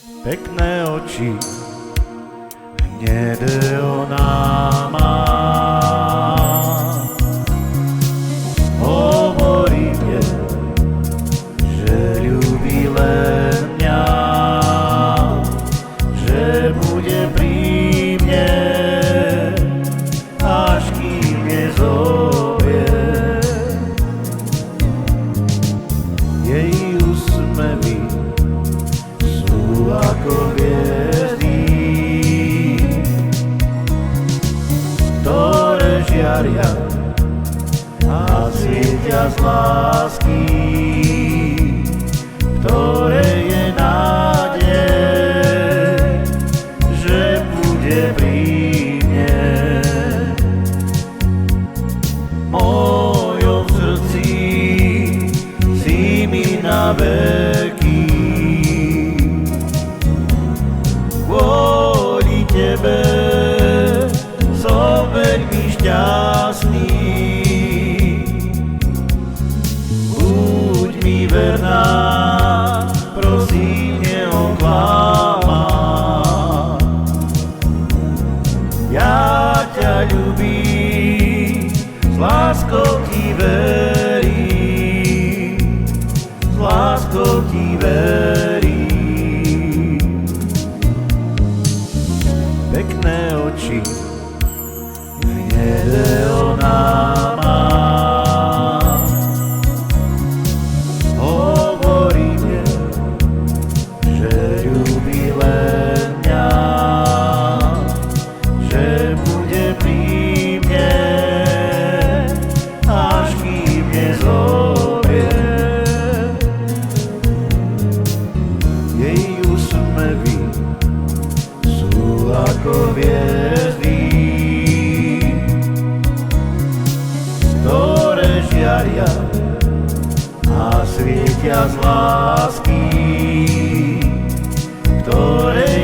Pekné oči, hnedé ona má. Hovorí mne, že ľúbi len mňa, že bude pri mne, až kým nezobie. Jej úsmevy sú ako hviezdy, ktoré žiaria a svietia z lásky, ktoré je nádej, že bude pri mne. V mojom srdci si mi na veky, kvôli tebe som veľmi šťastný. Buď mi verná, prosím, neoklamaj. Ja ťa ľúbim, s láskou ti verím, s láskou ti verím. Pekné oči, hnedé ona má. Hovorí mne, že ľúbi len mňa, že bude pri mne, až kým nezomrie. Jej úsmevy sú ako hviezdy, ktoré žiaria a svietia z lásky, ktoré